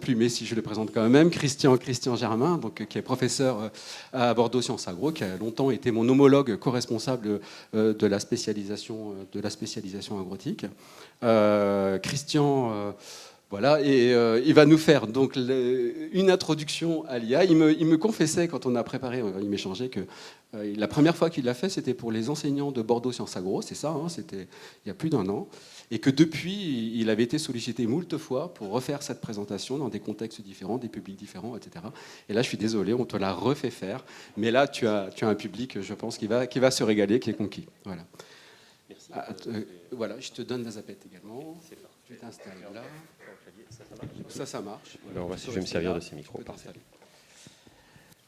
plus, mais si je le présente quand même, Christian Germain, donc, qui est professeur à Bordeaux Sciences Agro, qui a longtemps été mon homologue co-responsable de la spécialisation agrotique. Christian... Voilà, et il va nous faire donc une introduction à l'IA. Il me confessait quand on a préparé, il m'échangeait que la première fois qu'il l'a fait, c'était pour les enseignants de Bordeaux Sciences Agro, c'est ça, hein, c'était il y a plus d'1 an, et que depuis, il avait été sollicité moult fois pour refaire cette présentation dans des contextes différents, des publics différents, etc. Et là, je suis désolé, on te l'a refait faire, mais là, tu as un public, je pense, qui va se régaler, qui est conquis. Voilà. Merci. Voilà, je te donne la zapette également. Je t'installe là. Ça marche. Alors, je vais me servir de ces micros.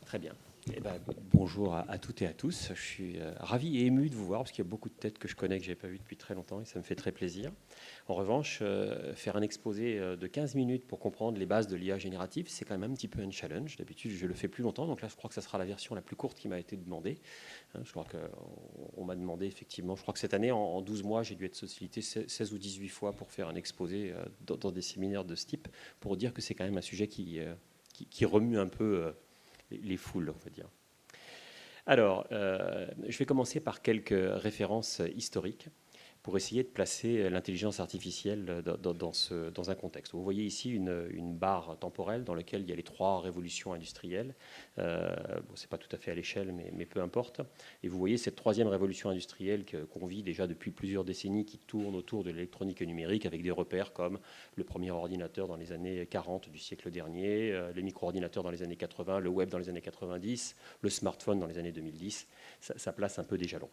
Très bien. Eh ben, bonjour à toutes et à tous. Je suis ravi et ému de vous voir parce qu'il y a beaucoup de têtes que je connais que je n'avais pas vues depuis très longtemps et ça me fait très plaisir. En revanche, faire un exposé de 15 minutes pour comprendre les bases de l'IA générative, c'est quand même un petit peu un challenge. D'habitude, je le fais plus longtemps. Donc là, je crois que ça sera la version la plus courte qui m'a été demandée. Je crois qu'on m'a demandé effectivement, je crois que cette année, en 12 mois, j'ai dû être sollicité 16 ou 18 fois pour faire un exposé dans des séminaires de ce type, pour dire que c'est quand même un sujet qui remue un peu les foules, on va dire. Alors, je vais commencer par quelques références historiques pour essayer de placer l'intelligence artificielle dans un contexte. Vous voyez ici une barre temporelle dans laquelle il y a les 3 révolutions industrielles. Bon, ce n'est pas tout à fait à l'échelle, mais peu importe. Et vous voyez cette 3e révolution industrielle qu'on vit déjà depuis plusieurs décennies, qui tourne autour de l'électronique et numérique, avec des repères comme le premier ordinateur dans les années 40 du siècle dernier, les micro-ordinateurs dans les années 80, le web dans les années 90, le smartphone dans les années 2010. Ça place un peu des jalons.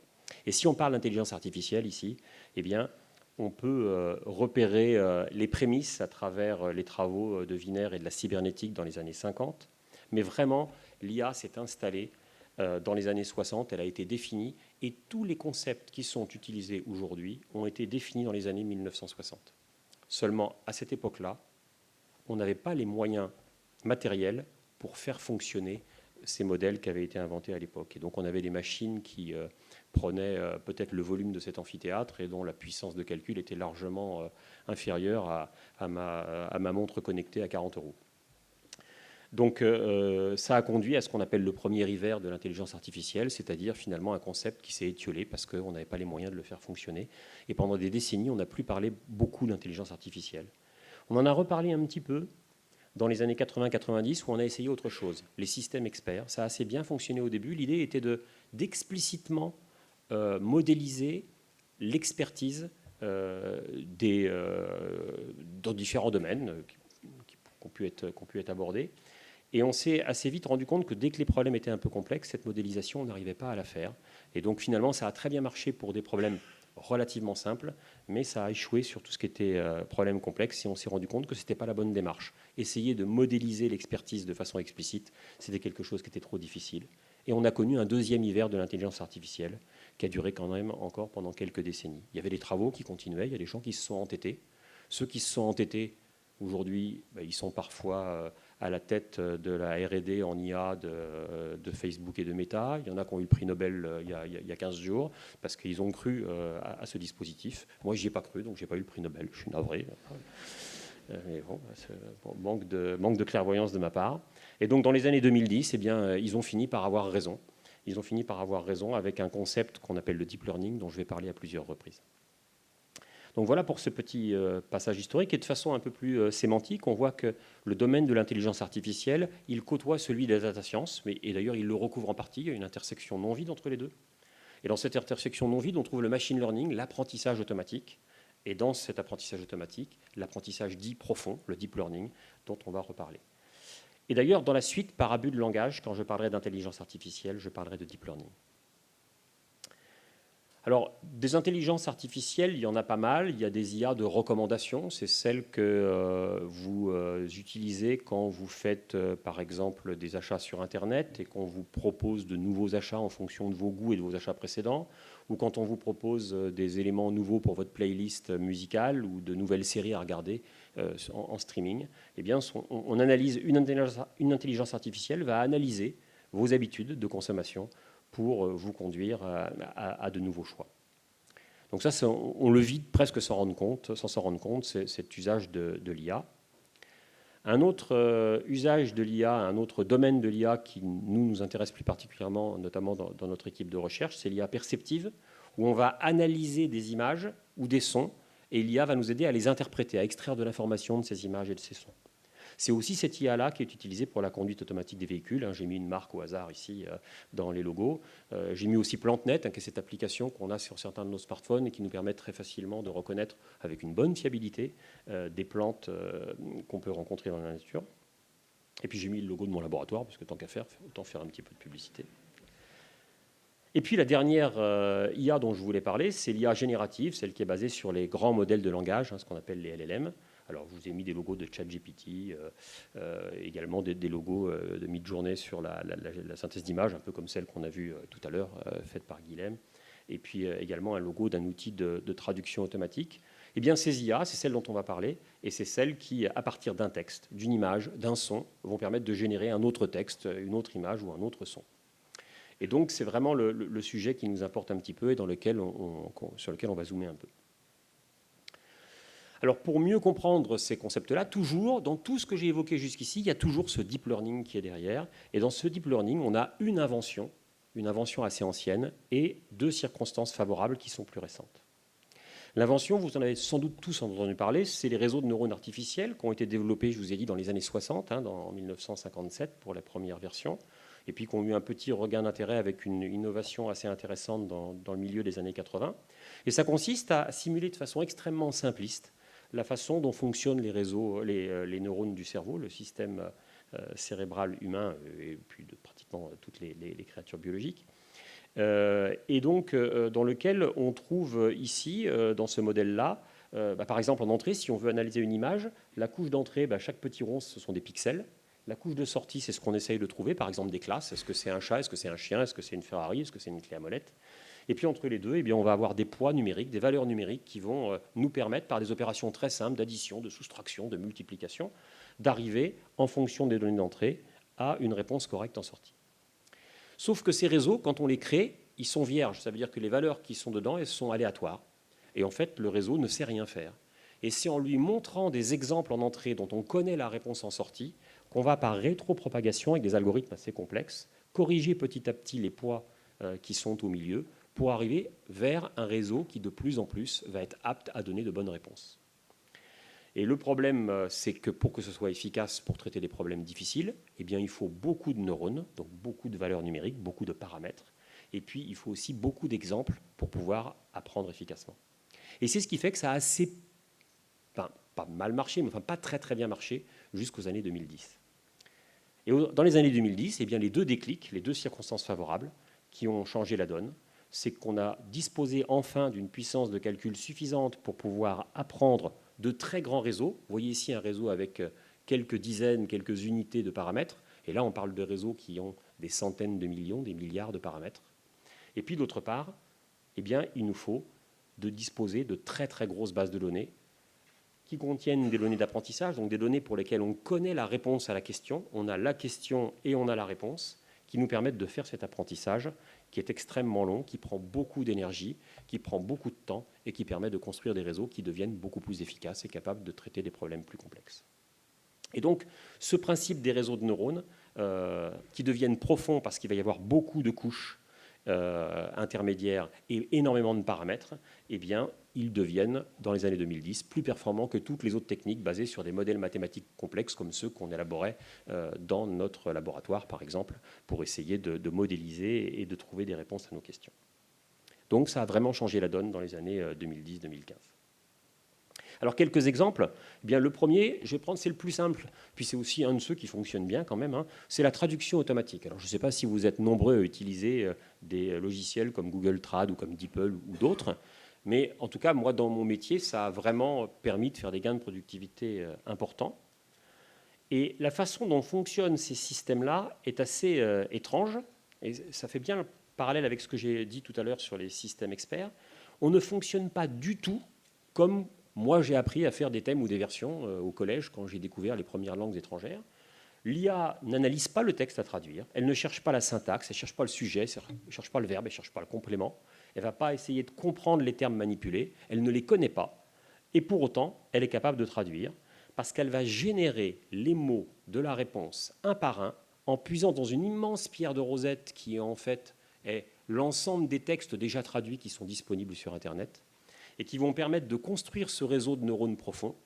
Et si on parle d'intelligence artificielle ici, eh bien, on peut repérer les prémices à travers les travaux de Wiener et de la cybernétique dans les années 50. Mais vraiment, l'IA s'est installée dans les années 60, elle a été définie, et tous les concepts qui sont utilisés aujourd'hui ont été définis dans les années 1960. Seulement, à cette époque-là, on n'avait pas les moyens matériels pour faire fonctionner ces modèles qui avaient été inventés à l'époque. Et donc, on avait des machines qui prenaient peut-être le volume de cet amphithéâtre et dont la puissance de calcul était largement inférieure à ma montre connectée à 40 €. Donc, ça a conduit à ce qu'on appelle le premier hiver de l'intelligence artificielle, c'est-à-dire finalement un concept qui s'est étiolé parce qu'on n'avait pas les moyens de le faire fonctionner. Et pendant des décennies, on n'a plus parlé beaucoup d'intelligence artificielle. On en a reparlé un petit peu dans les années 80-90 où on a essayé autre chose, les systèmes experts. Ça a assez bien fonctionné au début. L'idée était d'explicitement modéliser l'expertise dans différents domaines qui ont pu être abordés. Et on s'est assez vite rendu compte que dès que les problèmes étaient un peu complexes, cette modélisation, on n'arrivait pas à la faire. Et donc finalement, ça a très bien marché pour des problèmes relativement simples, mais ça a échoué sur tout ce qui était problème complexe et on s'est rendu compte que ce n'était pas la bonne démarche. Essayer de modéliser l'expertise de façon explicite, c'était quelque chose qui était trop difficile. Et on a connu un 2e hiver de l'intelligence artificielle qui a duré quand même encore pendant quelques décennies. Il y avait des travaux qui continuaient, il y a des gens qui se sont entêtés. Ceux qui se sont entêtés, aujourd'hui, ils sont parfois à la tête de la R&D en IA de Facebook et de Meta. Il y en a qui ont eu le prix Nobel il y a 15 jours parce qu'ils ont cru à ce dispositif. Moi, je n'y ai pas cru, donc je n'ai pas eu le prix Nobel. Je suis navré. Mais bon, manque de clairvoyance de ma part. Et donc, dans les années 2010, eh bien, ils ont fini par avoir raison. Ils ont fini par avoir raison avec un concept qu'on appelle le deep learning, dont je vais parler à plusieurs reprises. Donc voilà pour ce petit passage historique. Et de façon un peu plus sémantique, on voit que le domaine de l'intelligence artificielle, il côtoie celui des data science, et d'ailleurs il le recouvre en partie. Il y a une intersection non vide entre les deux. Et dans cette intersection non vide, on trouve le machine learning, l'apprentissage automatique. Et dans cet apprentissage automatique, l'apprentissage dit profond, le deep learning, dont on va reparler. Et d'ailleurs, dans la suite, par abus de langage, quand je parlerai d'intelligence artificielle, je parlerai de deep learning. Alors, des intelligences artificielles, il y en a pas mal. Il y a des IA de recommandation. C'est celles que vous utilisez quand vous faites, par exemple, des achats sur Internet et qu'on vous propose de nouveaux achats en fonction de vos goûts et de vos achats précédents, ou quand on vous propose des éléments nouveaux pour votre playlist musicale ou de nouvelles séries à regarder en streaming. Eh bien, on analyse une intelligence artificielle va analyser vos habitudes de consommation pour vous conduire à de nouveaux choix. Donc ça, on le vit presque sans s'en rendre compte, cet usage de l'IA. Un autre usage de l'IA, un autre domaine de l'IA qui nous intéresse plus particulièrement, notamment dans notre équipe de recherche, c'est l'IA perceptive, où on va analyser des images ou des sons, et l'IA va nous aider à les interpréter, à extraire de l'information de ces images et de ces sons. C'est aussi cette IA-là qui est utilisée pour la conduite automatique des véhicules. J'ai mis une marque au hasard ici dans les logos. J'ai mis aussi PlanteNet, qui est cette application qu'on a sur certains de nos smartphones et qui nous permet très facilement de reconnaître avec une bonne fiabilité des plantes qu'on peut rencontrer dans la nature. Et puis j'ai mis le logo de mon laboratoire, parce que tant qu'à faire, autant faire un petit peu de publicité. Et puis la dernière IA dont je voulais parler, c'est l'IA générative, celle qui est basée sur les grands modèles de langage, ce qu'on appelle les LLM. Alors, je vous ai mis des logos de ChatGPT, également des logos de Midjourney sur la synthèse d'images, un peu comme celle qu'on a vue tout à l'heure, faite par Guilhem. Et puis également un logo d'un outil de traduction automatique. Eh bien, ces IA, c'est celles dont on va parler, et c'est celles qui, à partir d'un texte, d'une image, d'un son, vont permettre de générer un autre texte, une autre image ou un autre son. Et donc, c'est vraiment le sujet qui nous importe un petit peu et sur lequel on va zoomer un peu. Alors, pour mieux comprendre ces concepts-là, toujours, dans tout ce que j'ai évoqué jusqu'ici, il y a toujours ce deep learning qui est derrière. Et dans ce deep learning, on a une invention assez ancienne, et deux circonstances favorables qui sont plus récentes. L'invention, vous en avez sans doute tous entendu parler, c'est les réseaux de neurones artificiels qui ont été développés, je vous ai dit, dans les années 60, en 1957 pour la première version, et puis qui ont eu un petit regain d'intérêt avec une innovation assez intéressante dans le milieu des années 80. Et ça consiste à simuler de façon extrêmement simpliste la façon dont fonctionnent les réseaux, les neurones du cerveau, le système cérébral humain et puis de pratiquement toutes les créatures biologiques. Et donc dans lequel on trouve ici, dans ce modèle-là, par exemple en entrée, si on veut analyser une image, la couche d'entrée, chaque petit rond, ce sont des pixels. La couche de sortie, c'est ce qu'on essaye de trouver, par exemple des classes. Est-ce que c'est un chat, est-ce que c'est un chien, est-ce que c'est une Ferrari, est-ce que c'est une clé à molette? Et puis entre les deux, eh bien, on va avoir des poids numériques, des valeurs numériques qui vont nous permettre, par des opérations très simples d'addition, de soustraction, de multiplication, d'arriver, en fonction des données d'entrée, à une réponse correcte en sortie. Sauf que ces réseaux, quand on les crée, ils sont vierges. Ça veut dire que les valeurs qui sont dedans, elles sont aléatoires. Et en fait, le réseau ne sait rien faire. Et c'est en lui montrant des exemples en entrée dont on connaît la réponse en sortie qu'on va, par rétropropagation, avec des algorithmes assez complexes, corriger petit à petit les poids qui sont au milieu, pour arriver vers un réseau qui, de plus en plus, va être apte à donner de bonnes réponses. Et le problème, c'est que pour que ce soit efficace pour traiter des problèmes difficiles, eh bien, il faut beaucoup de neurones, donc beaucoup de valeurs numériques, beaucoup de paramètres, et puis il faut aussi beaucoup d'exemples pour pouvoir apprendre efficacement. Et c'est ce qui fait que ça a assez, pas mal marché, mais pas très très bien marché jusqu'aux années 2010. Et dans les années 2010, eh bien, les deux déclics, les deux circonstances favorables qui ont changé la donne, c'est qu'on a disposé enfin d'une puissance de calcul suffisante pour pouvoir apprendre de très grands réseaux. Vous voyez ici un réseau avec quelques dizaines, quelques unités de paramètres. Et là, on parle de réseaux qui ont des centaines de millions, des milliards de paramètres. Et puis, d'autre part, eh bien, il nous faut de disposer de très, très grosses bases de données qui contiennent des données d'apprentissage, donc des données pour lesquelles on connaît la réponse à la question. On a la question et on a la réponse, qui nous permettent de faire cet apprentissage qui est extrêmement long, qui prend beaucoup d'énergie, qui prend beaucoup de temps et qui permet de construire des réseaux qui deviennent beaucoup plus efficaces et capables de traiter des problèmes plus complexes. Et donc, ce principe des réseaux de neurones, qui deviennent profonds parce qu'il va y avoir beaucoup de couches intermédiaires et énormément de paramètres, eh bien, ils deviennent, dans les années 2010, plus performants que toutes les autres techniques basées sur des modèles mathématiques complexes comme ceux qu'on élaborait dans notre laboratoire, par exemple, pour essayer de modéliser et de trouver des réponses à nos questions. Donc, ça a vraiment changé la donne dans les années 2010-2015. Alors, quelques exemples. Eh bien, le premier, je vais prendre, c'est le plus simple, puis c'est aussi un de ceux qui fonctionne bien quand même, c'est la traduction automatique. Alors, je ne sais pas si vous êtes nombreux à utiliser des logiciels comme Google Trad ou comme DeepL ou d'autres, mais en tout cas, moi, dans mon métier, ça a vraiment permis de faire des gains de productivité importants. Et la façon dont fonctionnent ces systèmes-là est assez étrange, et ça fait bien le parallèle avec ce que j'ai dit tout à l'heure sur les systèmes experts. On ne fonctionne pas du tout comme moi, j'ai appris à faire des thèmes ou des versions au collège quand j'ai découvert les premières langues étrangères. L'IA n'analyse pas le texte à traduire, elle ne cherche pas la syntaxe, elle ne cherche pas le sujet, elle ne cherche pas le verbe, elle ne cherche pas le complément, elle ne va pas essayer de comprendre les termes manipulés, elle ne les connaît pas, et pour autant, elle est capable de traduire, parce qu'elle va générer les mots de la réponse un par un en puisant dans une immense pierre de Rosette qui en fait est l'ensemble des textes déjà traduits qui sont disponibles sur Internet et qui vont permettre de construire ce réseau de neurones profonds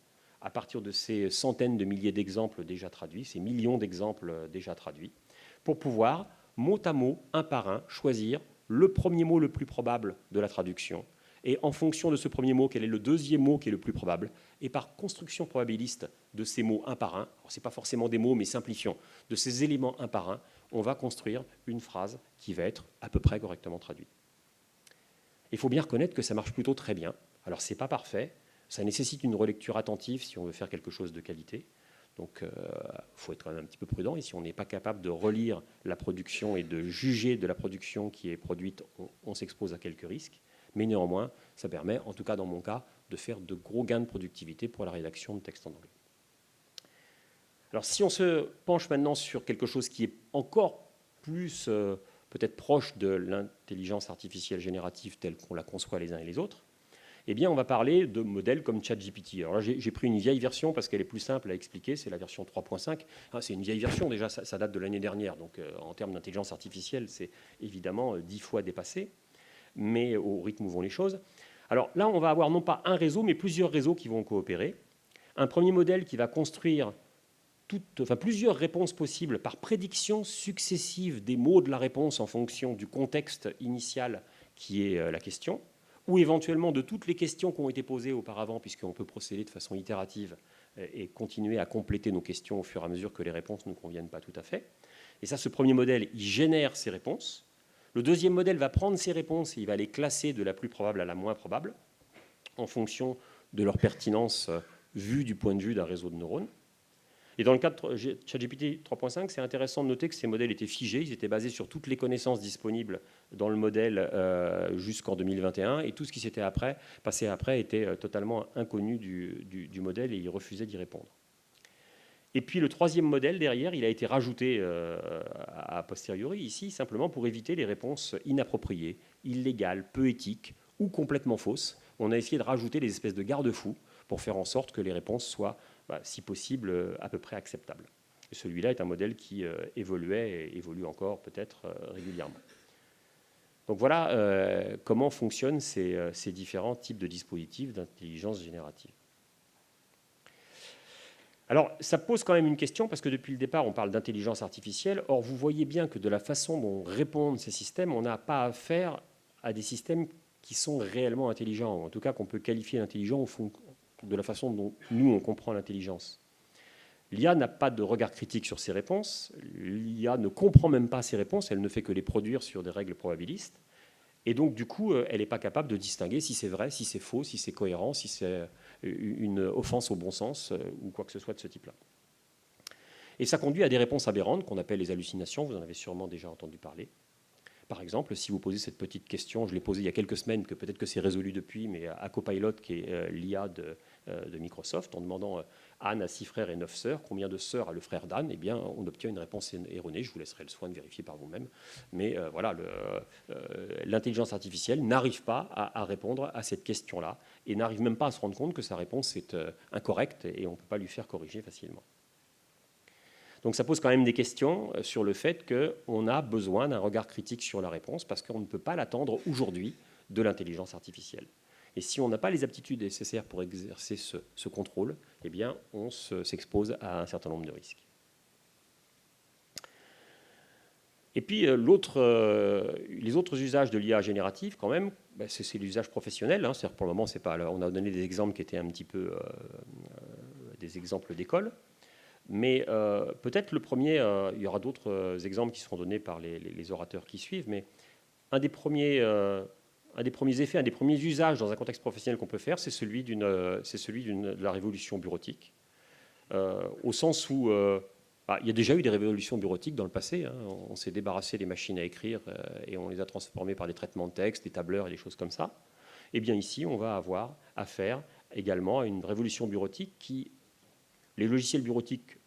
à partir de ces centaines de milliers d'exemples déjà traduits, ces millions d'exemples déjà traduits, pour pouvoir, mot à mot, un par un, choisir le premier mot le plus probable de la traduction, et en fonction de ce premier mot, quel est le deuxième mot qui est le plus probable, et par construction probabiliste de ces mots un par un, ce n'est pas forcément des mots, mais simplifions, de ces éléments un par un, on va construire une phrase qui va être à peu près correctement traduite. Il faut bien reconnaître que ça marche plutôt très bien. Alors, ce n'est pas parfait, ça nécessite une relecture attentive si on veut faire quelque chose de qualité. Donc, il faut être quand même un petit peu prudent. Et si on n'est pas capable de relire la production et de juger de la production qui est produite, on s'expose à quelques risques. Mais néanmoins, ça permet, en tout cas dans mon cas, de faire de gros gains de productivité pour la rédaction de textes en anglais. Alors, si on se penche maintenant sur quelque chose qui est encore plus peut-être proche de l'intelligence artificielle générative telle qu'on la conçoit les uns et les autres, eh bien, on va parler de modèles comme ChatGPT. Alors là, j'ai pris une vieille version parce qu'elle est plus simple à expliquer, c'est la version 3.5. C'est une vieille version, déjà, ça date de l'année dernière, donc en termes d'intelligence artificielle, c'est évidemment 10 fois dépassé, mais au rythme où vont les choses. Alors là, on va avoir non pas un réseau, mais plusieurs réseaux qui vont coopérer. Un premier modèle qui va construire plusieurs réponses possibles par prédiction successive des mots de la réponse en fonction du contexte initial qui est la question, ou éventuellement de toutes les questions qui ont été posées auparavant, puisqu'on peut procéder de façon itérative et continuer à compléter nos questions au fur et à mesure que les réponses ne nous conviennent pas tout à fait. Et ça, ce premier modèle, il génère ces réponses. Le deuxième modèle va prendre ces réponses et il va les classer de la plus probable à la moins probable, en fonction de leur pertinence vue du point de vue d'un réseau de neurones. Et dans le cas de ChatGPT 3.5, c'est intéressant de noter que ces modèles étaient figés, ils étaient basés sur toutes les connaissances disponibles dans le modèle jusqu'en 2021, et tout ce qui s'était passé après était totalement inconnu du modèle et il refusait d'y répondre. Et puis le troisième modèle derrière, il a été rajouté a posteriori ici, simplement pour éviter les réponses inappropriées, illégales, peu éthiques ou complètement fausses. On a essayé de rajouter des espèces de garde-fous pour faire en sorte que les réponses soient, si possible, à peu près acceptables. Et celui-là est un modèle qui évoluait et évolue encore peut-être régulièrement. Donc voilà comment fonctionnent ces différents types de dispositifs d'intelligence générative. Alors, ça pose quand même une question, parce que depuis le départ, on parle d'intelligence artificielle. Or, vous voyez bien que de la façon dont répondent ces systèmes, on n'a pas affaire à des systèmes qui sont réellement intelligents, ou en tout cas qu'on peut qualifier d'intelligents au fond de la façon dont nous, on comprend l'intelligence. L'IA n'a pas de regard critique sur ses réponses, l'IA ne comprend même pas ses réponses, elle ne fait que les produire sur des règles probabilistes, et donc du coup, elle n'est pas capable de distinguer si c'est vrai, si c'est faux, si c'est cohérent, si c'est une offense au bon sens, ou quoi que ce soit de ce type-là. Et ça conduit à des réponses aberrantes qu'on appelle les hallucinations, vous en avez sûrement déjà entendu parler. Par exemple, si vous posez cette petite question, je l'ai posée il y a quelques semaines, que peut-être que c'est résolu depuis, mais à Copilot, qui est l'IA de Microsoft, en demandant à Anne a 6 frères et 9 sœurs, combien de sœurs a le frère d'Anne, eh bien, on obtient une réponse erronée. Je vous laisserai le soin de vérifier par vous-même. Mais voilà, l'intelligence artificielle n'arrive pas à répondre à cette question-là et n'arrive même pas à se rendre compte que sa réponse est incorrecte et on ne peut pas lui faire corriger facilement. Donc ça pose quand même des questions sur le fait qu'on a besoin d'un regard critique sur la réponse parce qu'on ne peut pas l'attendre aujourd'hui de l'intelligence artificielle. Et si on n'a pas les aptitudes nécessaires pour exercer ce contrôle, eh bien on s'expose à un certain nombre de risques. Et puis les autres usages de l'IA générative, quand même, c'est l'usage professionnel. C'est-à-dire pour le moment, c'est pas. On a donné des exemples qui étaient un petit peu des exemples d'école. Mais peut-être le premier, il y aura d'autres exemples qui seront donnés par les orateurs qui suivent, mais un des premiers effets, un des premiers usages dans un contexte professionnel qu'on peut faire, c'est celui de la révolution bureautique, au sens où il y a déjà eu des révolutions bureautiques dans le passé. On s'est débarrassé des machines à écrire et on les a transformées par des traitements de texte, des tableurs et des choses comme ça. Et bien ici, on va avoir affaire également à une révolution bureautique qui... Les logiciels bureautiques,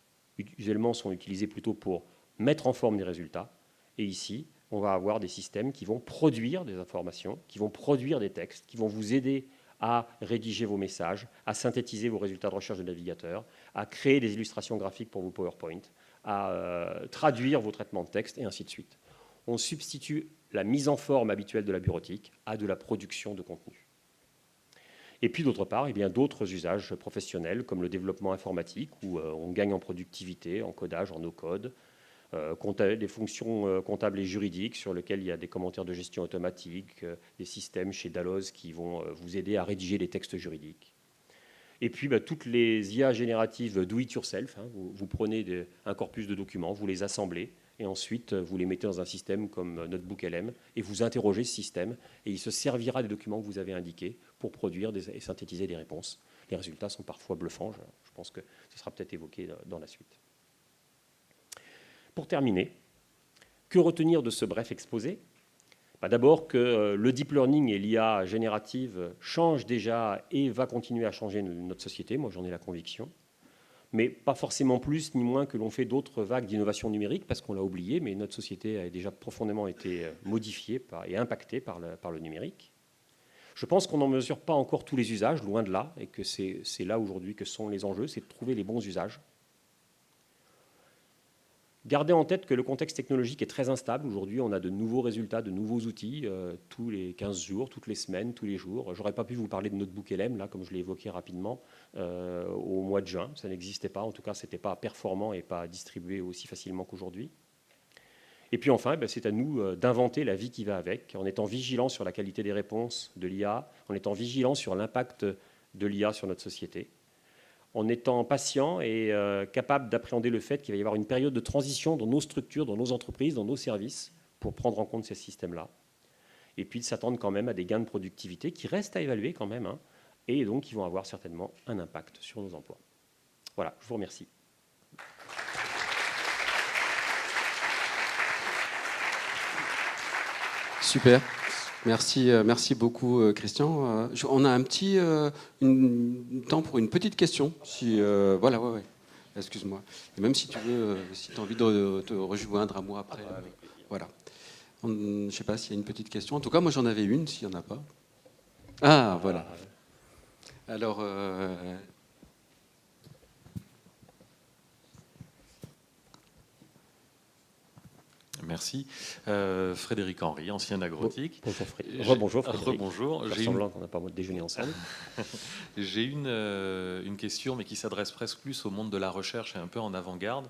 usuellement, sont utilisés plutôt pour mettre en forme des résultats. Et ici, on va avoir des systèmes qui vont produire des informations, qui vont produire des textes, qui vont vous aider à rédiger vos messages, à synthétiser vos résultats de recherche de navigateur, à créer des illustrations graphiques pour vos PowerPoint, à traduire vos traitements de texte, et ainsi de suite. On substitue la mise en forme habituelle de la bureautique à de la production de contenu. Et puis d'autre part, il y a d'autres usages professionnels comme le développement informatique où on gagne en productivité, en codage, en no-code, des fonctions comptables et juridiques sur lesquelles il y a des commentaires de gestion automatique, des systèmes chez Dalloz qui vont vous aider à rédiger des textes juridiques. Et puis toutes les IA génératives do it yourself, hein, vous prenez un corpus de documents, vous les assemblez, et ensuite vous les mettez dans un système comme NotebookLM, et vous interrogez ce système, et il se servira des documents que vous avez indiqués pour produire et synthétiser des réponses. Les résultats sont parfois bluffants, je pense que ce sera peut-être évoqué dans la suite. Pour terminer, que retenir de ce bref exposé ? D'abord que le deep learning et l'IA générative changent déjà et va continuer à changer notre société, moi j'en ai la conviction, mais pas forcément plus ni moins que l'on fait d'autres vagues d'innovation numérique, parce qu'on l'a oublié, mais notre société a déjà profondément été modifiée et impactée par le numérique. Je pense qu'on n'en mesure pas encore tous les usages, loin de là, et que c'est là aujourd'hui que sont les enjeux, c'est de trouver les bons usages. Gardez en tête que le contexte technologique est très instable. Aujourd'hui, on a de nouveaux résultats, de nouveaux outils, tous les 15 jours, toutes les semaines, tous les jours. Je n'aurais pas pu vous parler de NotebookLM, là, comme je l'ai évoqué rapidement, au mois de juin. Ça n'existait pas. En tout cas, ce n'était pas performant et pas distribué aussi facilement qu'aujourd'hui. Et puis enfin, c'est à nous d'inventer la vie qui va avec, en étant vigilants sur la qualité des réponses de l'IA, en étant vigilants sur l'impact de l'IA sur notre société, en étant patient et capable d'appréhender le fait qu'il va y avoir une période de transition dans nos structures, dans nos entreprises, dans nos services, pour prendre en compte ces systèmes-là. Et puis de s'attendre quand même à des gains de productivité qui restent à évaluer quand même, hein, et donc qui vont avoir certainement un impact sur nos emplois. Voilà, je vous remercie. Super. Merci beaucoup, Christian. On a un petit temps pour une petite question. Voilà, ouais. Excuse-moi. Et même si tu veux, si tu as envie de te rejoindre à moi après. Voilà. Je ne sais pas s'il y a une petite question. En tout cas, moi, j'en avais une, s'il n'y en a pas. Ah, voilà. Alors... Merci. Frédéric Henry, ancien agrotique. Bonjour Frédéric. Rebonjour. J'ai semblant qu'on n'a pas déjeuné ensemble. J'ai une question, mais qui s'adresse presque plus au monde de la recherche et un peu en avant-garde,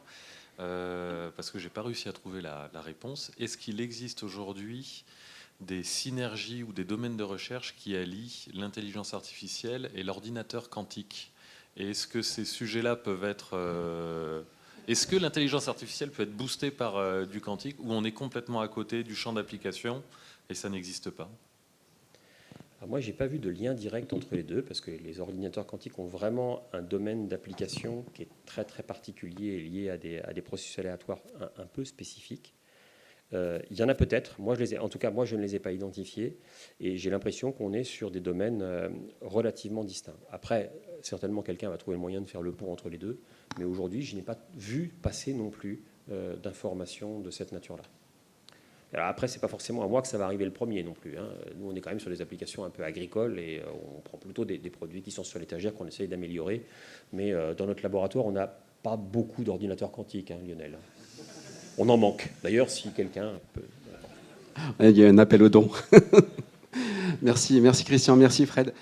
parce que je n'ai pas réussi à trouver la réponse. Est-ce qu'il existe aujourd'hui des synergies ou des domaines de recherche qui allient l'intelligence artificielle et l'ordinateur quantique ? Et est-ce que ces sujets-là peuvent être... Est-ce que l'intelligence artificielle peut être boostée par du quantique, ou on est complètement à côté du champ d'application et ça n'existe pas ? Alors moi, je n'ai pas vu de lien direct entre les deux, parce que les ordinateurs quantiques ont vraiment un domaine d'application qui est très très particulier et lié à des processus aléatoires un peu spécifiques. Il y en a peut-être, en tout cas moi je ne les ai pas identifiés, et j'ai l'impression qu'on est sur des domaines relativement distincts. Après, certainement quelqu'un va trouver le moyen de faire le pont entre les deux, mais aujourd'hui je n'ai pas vu passer non plus d'informations de cette nature-là. Alors après, c'est pas forcément à moi que ça va arriver le premier non plus, hein. Nous on est quand même sur des applications un peu agricoles, et on prend plutôt des produits qui sont sur l'étagère qu'on essaye d'améliorer, mais dans notre laboratoire on n'a pas beaucoup d'ordinateurs quantiques, hein, Lionel. On en manque. D'ailleurs, si quelqu'un peut... Il y a un appel aux dons. Merci Christian, merci Fred.